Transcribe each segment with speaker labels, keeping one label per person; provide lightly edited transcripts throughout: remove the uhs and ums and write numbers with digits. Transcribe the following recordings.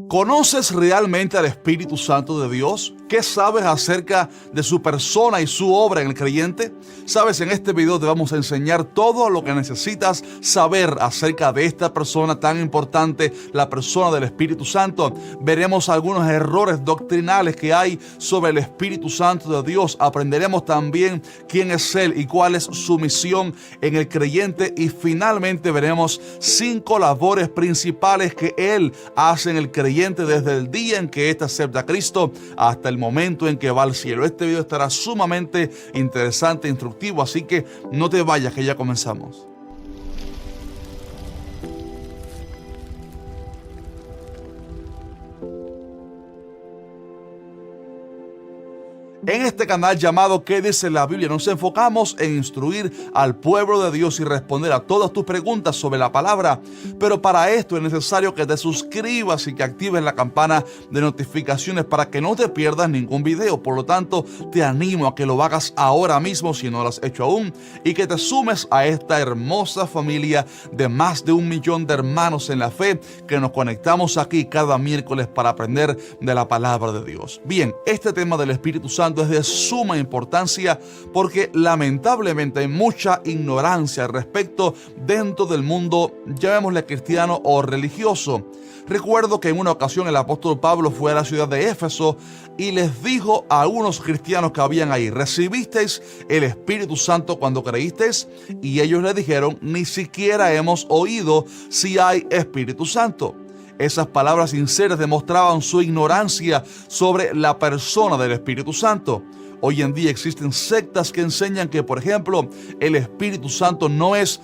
Speaker 1: ¿Conoces realmente al Espíritu Santo de Dios? ¿Qué sabes acerca de su persona y su obra en el creyente? Sabes, en este video te vamos a enseñar todo lo que necesitas saber acerca de esta persona tan importante, la persona del Espíritu Santo. Veremos algunos errores doctrinales que hay sobre el Espíritu Santo de Dios. Aprenderemos también quién es Él y cuál es su misión en el creyente. Y finalmente veremos 5 labores principales que Él hace en el creyente desde el día en que éste acepta a Cristo hasta el momento en que va al cielo. Este video estará sumamente interesante e instructivo, así que no te vayas, que ya comenzamos. En este canal llamado ¿Qué dice la Biblia? Nos enfocamos en instruir al pueblo de Dios y responder a todas tus preguntas sobre la palabra. Pero para esto es necesario que te suscribas y que actives la campana de notificaciones para que no te pierdas ningún video. Por lo tanto, te animo a que lo hagas ahora mismo si no lo has hecho aún y que te sumes a esta hermosa familia de más de 1 millón de hermanos en la fe que nos conectamos aquí cada miércoles para aprender de la palabra de Dios. Bien, este tema del Espíritu Santo es de suma importancia porque lamentablemente hay mucha ignorancia al respecto dentro del mundo, llamémosle cristiano o religioso. Recuerdo que en una ocasión el apóstol Pablo fue a la ciudad de Éfeso y les dijo a algunos cristianos que habían ahí: ¿recibisteis el Espíritu Santo cuando creísteis? Y ellos le dijeron: ni siquiera hemos oído si hay Espíritu Santo. Esas palabras sinceras demostraban su ignorancia sobre la persona del Espíritu Santo. Hoy en día existen sectas que enseñan que, por ejemplo, el Espíritu Santo no es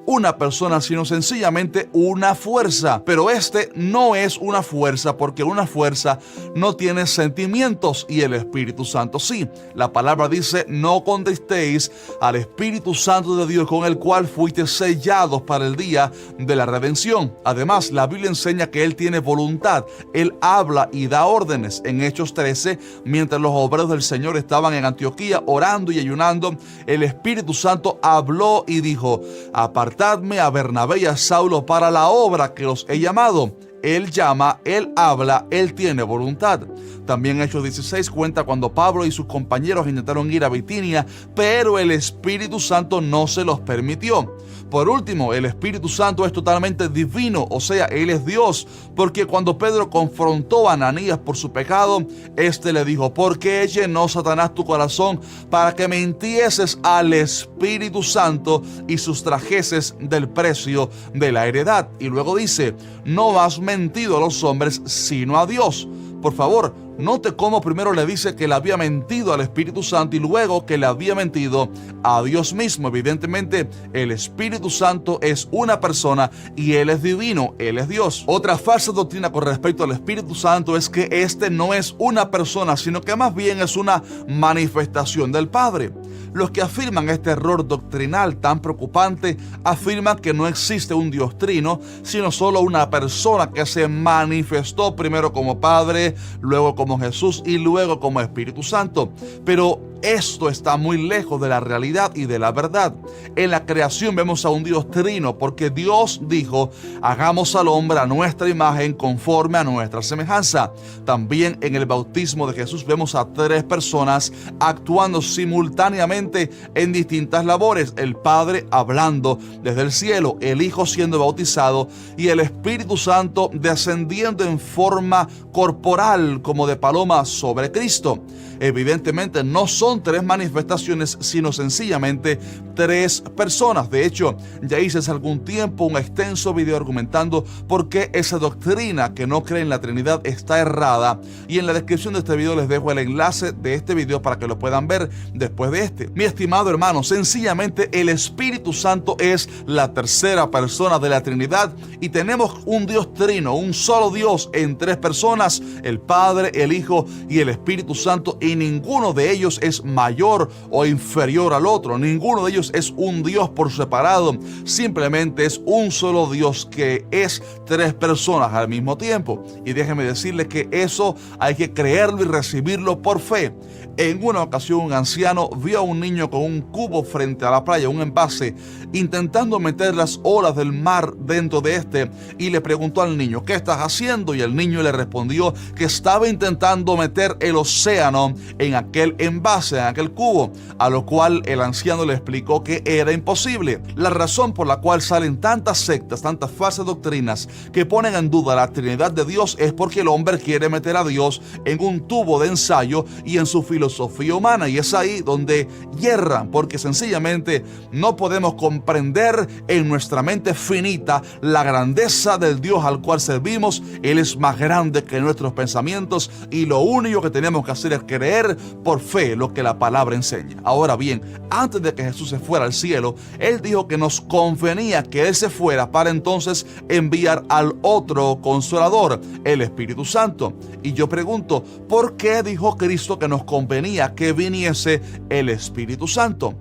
Speaker 1: una persona, sino sencillamente una fuerza. Pero este no es una fuerza, porque una fuerza no tiene sentimientos y el Espíritu Santo sí. La palabra dice: no contristéis al Espíritu Santo de Dios, con el cual fuiste sellados para el día de la redención. Además, la Biblia enseña que Él tiene voluntad. Él habla y da órdenes. En Hechos 13, mientras los obreros del Señor estaban en Antioquía orando y ayunando, el Espíritu Santo habló y dijo: apartadme a Bernabé y a Saulo para la obra que los he llamado. Él llama, Él habla, Él tiene voluntad. También Hechos 16 cuenta cuando Pablo y sus compañeros intentaron ir a Bitinia, pero el Espíritu Santo no se los permitió. Por último, el Espíritu Santo es totalmente divino, o sea, Él es Dios, porque cuando Pedro confrontó a Ananías por su pecado, éste le dijo: ¿por qué llenó Satanás tu corazón para que mintieses al Espíritu Santo y sustrajeses del precio de la heredad? Y luego dice: no has mentido a los hombres, sino a Dios. Por favor, note cómo primero le dice que le había mentido al Espíritu Santo y luego que le había mentido a Dios mismo. Evidentemente, el Espíritu Santo es una persona y Él es divino, Él es Dios. Otra falsa doctrina con respecto al Espíritu Santo es que este no es una persona, sino que más bien es una manifestación del Padre. Los que afirman este error doctrinal tan preocupante afirman que no existe un Dios trino, sino solo una persona que se manifestó primero como Padre, luego como Jesús y luego como Espíritu Santo. Pero esto está muy lejos de la realidad y de la verdad. En la creación vemos a un Dios trino porque Dios dijo: hagamos al hombre a nuestra imagen, conforme a nuestra semejanza. También en el bautismo de Jesús vemos a 3 personas actuando simultáneamente en distintas labores: el Padre hablando desde el cielo, el Hijo siendo bautizado y el Espíritu Santo descendiendo en forma corporal como de paloma sobre Cristo. Evidentemente no son 3 manifestaciones, sino sencillamente 3 personas. De hecho, ya hice hace algún tiempo un extenso video argumentando por qué esa doctrina que no cree en la Trinidad está errada, y en la descripción de este video les dejo el enlace de este video para que lo puedan ver después de este. Mi estimado hermano, sencillamente el Espíritu Santo es la tercera persona de la Trinidad y tenemos un Dios trino, un solo Dios en 3 personas: el Padre, el Hijo y el Espíritu Santo, y ninguno de ellos es mayor o inferior al otro. Ninguno de ellos es un Dios por separado. Simplemente es un solo Dios que es tres personas al mismo tiempo. Y déjeme decirle que eso hay que creerlo y recibirlo por fe. En una ocasión un anciano vio a un niño con un cubo frente a la playa, un envase, intentando meter las olas del mar dentro de este, y le preguntó al niño: ¿qué estás haciendo? Y el niño le respondió que estaba intentando meter el océano en aquel envase, en aquel cubo, a lo cual el anciano le explicó que era imposible. La razón por la cual salen tantas sectas, tantas falsas doctrinas que ponen en duda la Trinidad de Dios es porque el hombre quiere meter a Dios en un tubo de ensayo y en su filosofía humana, y es ahí donde hierran, porque sencillamente no podemos comprender en nuestra mente finita la grandeza del Dios al cual servimos. Él es más grande que nuestros pensamientos y lo único que tenemos que hacer es creer por fe lo que la palabra enseña. Ahora bien, antes de que Jesús se fuera al cielo, Él dijo que nos convenía que Él se fuera para entonces enviar al otro Consolador, el Espíritu Santo. Y yo pregunto, ¿por qué dijo Cristo que nos convenía que viniese el Espíritu Santo?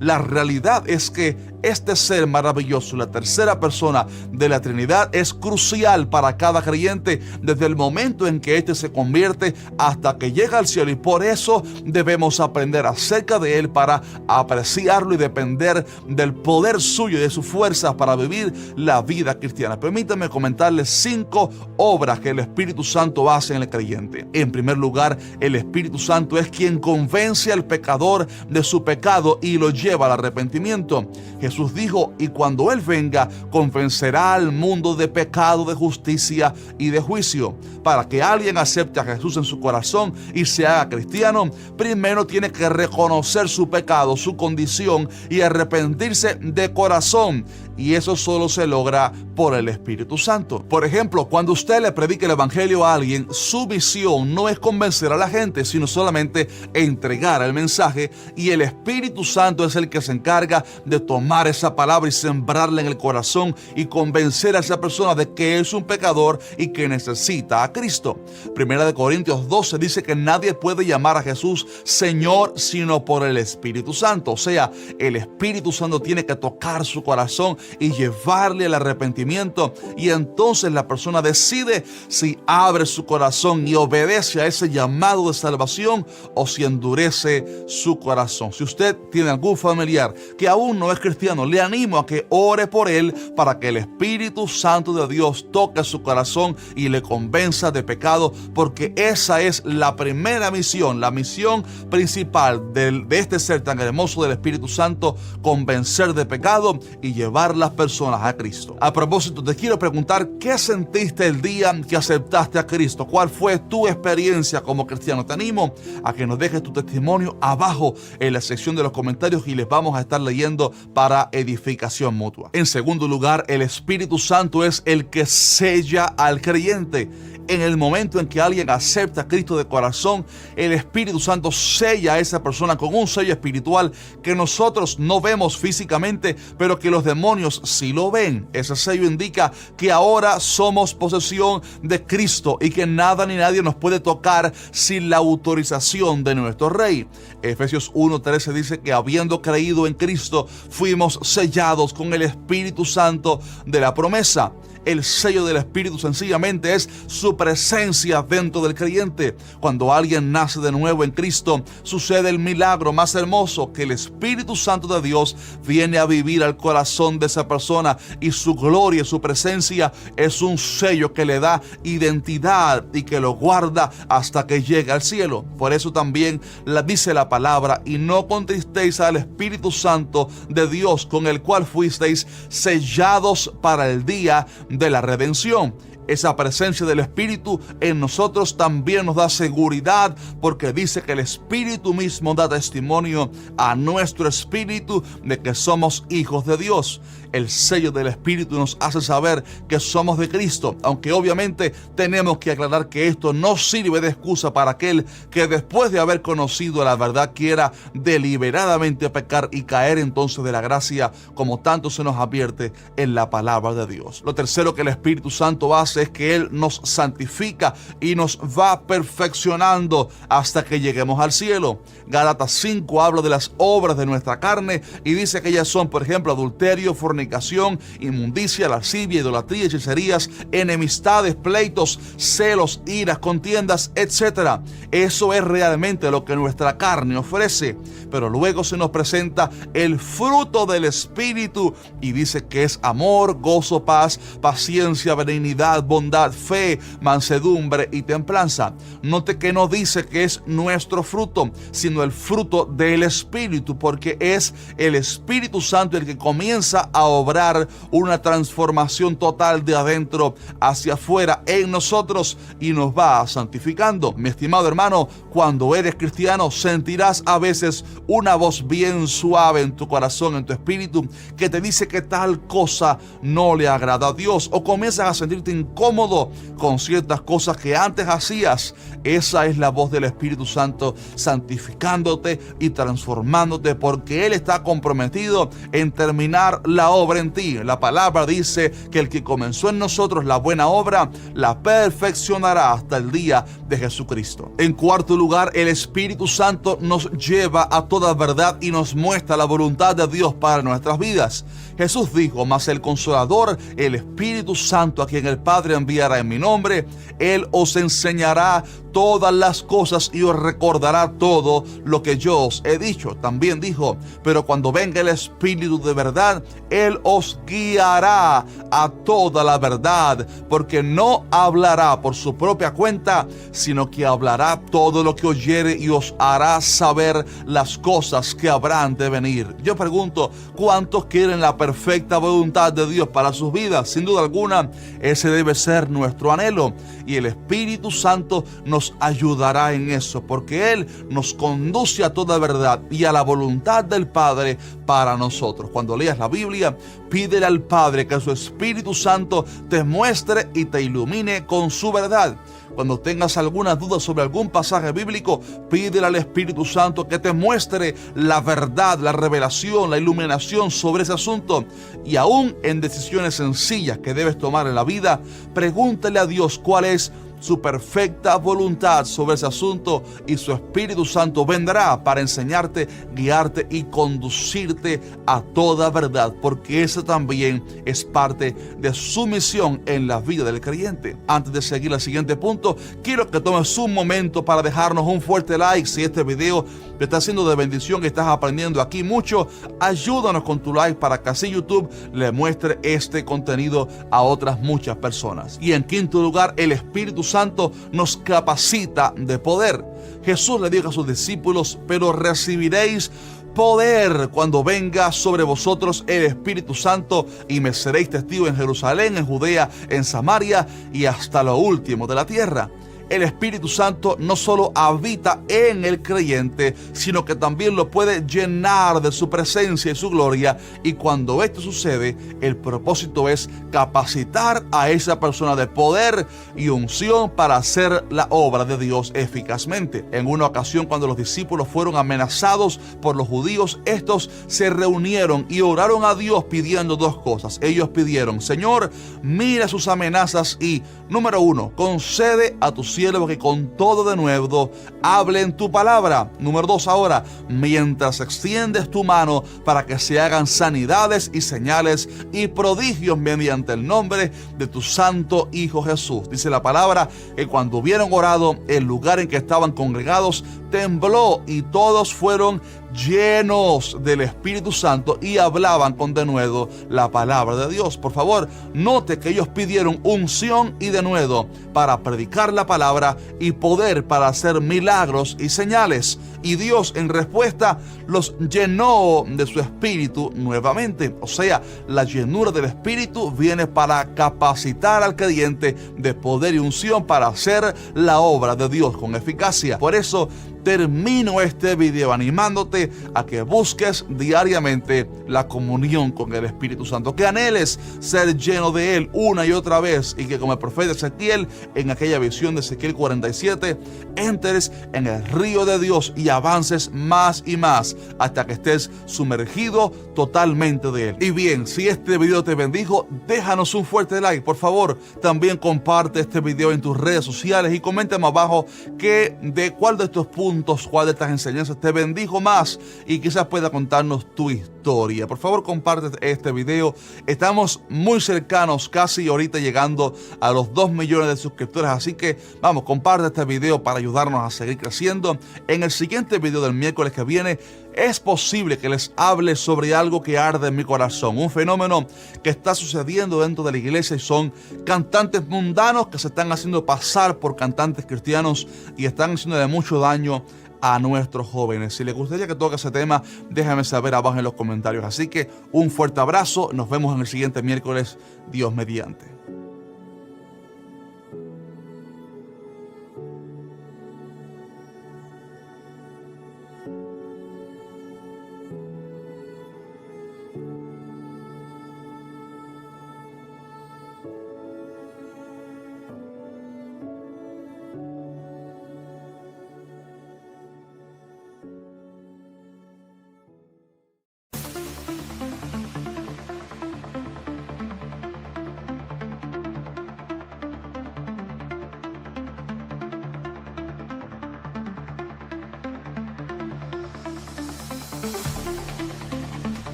Speaker 1: La realidad es que este ser maravilloso, la tercera persona de la Trinidad, es crucial para cada creyente desde el momento en que éste se convierte hasta que llega al cielo, y por eso debemos aprender acerca de Él para apreciarlo y depender del poder suyo y de sus fuerzas para vivir la vida cristiana. Permítanme comentarles 5 obras que el Espíritu Santo hace en el creyente. En primer lugar, el Espíritu Santo es quien convence al pecador de su pecado y lo lleva al arrepentimiento. Jesús dijo: y cuando Él venga, convencerá al mundo de pecado, de justicia y de juicio. Para que alguien acepte a Jesús en su corazón y se haga cristiano, primero tiene que reconocer su pecado, su condición, y arrepentirse de corazón. Y eso solo se logra por el Espíritu Santo. Por ejemplo, cuando usted le predique el Evangelio a alguien, su misión no es convencer a la gente, sino solamente entregar el mensaje, y el Espíritu Santo es el que se encarga de tomar esa palabra y sembrarla en el corazón y convencer a esa persona de que es un pecador y que necesita a Cristo. Primera de Corintios 12 dice que nadie puede llamar a Jesús Señor sino por el Espíritu Santo. O sea, el Espíritu Santo tiene que tocar su corazón y llevarle al arrepentimiento, y entonces la persona decide si abre su corazón y obedece a ese llamado de salvación o si endurece su corazón. Si usted tiene algún familiar que aún no es cristiano, le animo a que ore por él para que el Espíritu Santo de Dios toque su corazón y le convenza de pecado, porque esa es la primera misión, la misión principal de este ser tan hermoso del Espíritu Santo: convencer de pecado y llevar las personas a Cristo. A propósito, te quiero preguntar: ¿qué sentiste el día que aceptaste a Cristo? ¿Cuál fue tu experiencia como cristiano? Te animo a que nos dejes tu testimonio abajo en la sección de los comentarios y les vamos a estar leyendo para edificación mutua. En segundo lugar, el Espíritu Santo es el que sella al creyente. En el momento en que alguien acepta a Cristo de corazón, el Espíritu Santo sella a esa persona con un sello espiritual que nosotros no vemos físicamente, pero que los demonios sí lo ven. Ese sello indica que ahora somos posesión de Cristo y que nada ni nadie nos puede tocar sin la autorización de nuestro Rey. Efesios 1:13 dice que habiendo creído en Cristo, fuimos sellados con el Espíritu Santo de la promesa. El sello del Espíritu sencillamente es su presencia dentro del creyente. Cuando alguien nace de nuevo en Cristo, sucede el milagro más hermoso, que el Espíritu Santo de Dios viene a vivir al corazón de esa persona, y su gloria, su presencia es un sello que le da identidad y que lo guarda hasta que llegue al cielo. Por eso también dice la palabra: y no contristéis al Espíritu Santo de Dios, con el cual fuisteis sellados para el día de la redención. Esa presencia del Espíritu en nosotros también nos da seguridad, porque dice que el Espíritu mismo da testimonio a nuestro espíritu de que somos hijos de Dios. El sello del Espíritu nos hace saber que somos de Cristo, aunque obviamente tenemos que aclarar que esto no sirve de excusa para aquel que después de haber conocido la verdad quiera deliberadamente pecar y caer entonces de la gracia, como tanto se nos advierte en la palabra de Dios. Lo tercero que el Espíritu Santo hace hace es que Él nos santifica y nos va perfeccionando hasta que lleguemos al cielo. Gálatas 5 habla de las obras de nuestra carne y dice que ellas son, por ejemplo, adulterio, fornicación, inmundicia, lascivia, idolatría, hechicerías, enemistades, pleitos, celos, iras, contiendas, etc. Eso es realmente lo que nuestra carne ofrece. Pero luego se nos presenta el fruto del Espíritu y dice que es amor, gozo, paz, paciencia, benignidad, bondad, fe, mansedumbre y templanza. Note que no dice que es nuestro fruto, sino el fruto del Espíritu, porque es el Espíritu Santo el que comienza a obrar una transformación total de adentro hacia afuera en nosotros y nos va santificando. Mi estimado hermano, cuando eres cristiano sentirás a veces una voz bien suave en tu corazón, en tu espíritu, que te dice que tal cosa no le agrada a Dios, o comienzas a sentirte incómodo con ciertas cosas que antes hacías. Esa es la voz del Espíritu Santo santificándote y transformándote, porque Él está comprometido en terminar la obra en ti. La palabra dice que el que comenzó en nosotros la buena obra la perfeccionará hasta el día de Jesucristo. En cuarto lugar, el Espíritu Santo nos lleva a toda verdad y nos muestra la voluntad de Dios para nuestras vidas. Jesús dijo: mas el Consolador, el Espíritu Santo, a quien el Padre enviará en mi nombre, Él os enseñará todas las cosas y os recordará todo lo que yo os he dicho. También dijo: pero cuando venga el Espíritu de verdad, Él os guiará a toda la verdad, porque no hablará por su propia cuenta, sino que hablará todo lo que oyere y os hará saber las cosas que habrán de venir. Yo pregunto, ¿cuántos quieren la perfecta voluntad de Dios para sus vidas? Sin duda alguna, ese debe ser nuestro anhelo, y el Espíritu Santo nos ayudará en eso, porque Él nos conduce a toda verdad y a la voluntad del Padre para nosotros. Cuando leas la Biblia, pídele al Padre que su Espíritu Santo te muestre y te ilumine con su verdad. Cuando tengas alguna duda sobre algún pasaje bíblico, pídele al Espíritu Santo que te muestre la verdad, la revelación, la iluminación sobre ese asunto. Y aún en decisiones sencillas que debes tomar en la vida, pregúntale a Dios cuál es su perfecta voluntad sobre ese asunto, y su Espíritu Santo vendrá para enseñarte, guiarte y conducirte a toda verdad, porque esa también es parte de su misión en la vida del creyente. Antes de seguir al siguiente punto, quiero que tomes un momento para dejarnos un fuerte like. Si este video te está siendo de bendición y estás aprendiendo aquí mucho, ayúdanos con tu like para que así YouTube le muestre este contenido a otras muchas personas. Y en quinto lugar, el Espíritu Santo nos capacita de poder. Jesús le dijo a sus discípulos: pero recibiréis poder cuando venga sobre vosotros el Espíritu Santo, y me seréis testigos en Jerusalén, en Judea, en Samaria y hasta lo último de la tierra. El Espíritu Santo no solo habita en el creyente, sino que también lo puede llenar de su presencia y su gloria. Y cuando esto sucede, el propósito es capacitar a esa persona de poder y unción para hacer la obra de Dios eficazmente. En una ocasión, cuando los discípulos fueron amenazados por los judíos, estos se reunieron y oraron a Dios pidiendo dos cosas. Ellos pidieron: Señor, mira sus amenazas y, número uno, concede a tus siervos que con todo de nuevo hablen tu palabra. Número 2, ahora, mientras extiendes tu mano para que se hagan sanidades y señales y prodigios mediante el nombre de tu santo Hijo Jesús. Dice la palabra que cuando hubieron orado, el lugar en que estaban congregados tembló y todos fueron llenos del Espíritu Santo y hablaban con denuedo la palabra de Dios. Por favor, note que ellos pidieron unción y denuedo para predicar la palabra y poder para hacer milagros y señales. Y Dios, en respuesta, los llenó de su Espíritu nuevamente. O sea, la llenura del Espíritu viene para capacitar al creyente de poder y unción para hacer la obra de Dios con eficacia. Por eso, termino este video animándote a que busques diariamente la comunión con el Espíritu Santo, que anheles ser lleno de Él una y otra vez, y que, como el profeta Ezequiel en aquella visión de Ezequiel 47, entres en el río de Dios y avances más y más hasta que estés sumergido totalmente de Él. Y bien, si este video te bendijo, déjanos un fuerte like, por favor. También comparte este video en tus redes sociales y coméntame abajo de cuál de estos puntos, cuál de estas enseñanzas te bendijo más y quizás pueda contarnos tu historia. Por favor, comparte este video. Estamos muy cercanos, casi ahorita llegando a los 2 millones de suscriptores, así que vamos, comparte este video para ayudarnos a seguir creciendo. En el siguiente video del miércoles que viene, es posible que les hable sobre algo que arde en mi corazón, un fenómeno que está sucediendo dentro de la iglesia, y son cantantes mundanos que se están haciendo pasar por cantantes cristianos y están haciendo de mucho daño a nuestros jóvenes. Si les gustaría que toque ese tema, déjame saber abajo en los comentarios. Así que un fuerte abrazo, nos vemos en el siguiente miércoles, Dios mediante.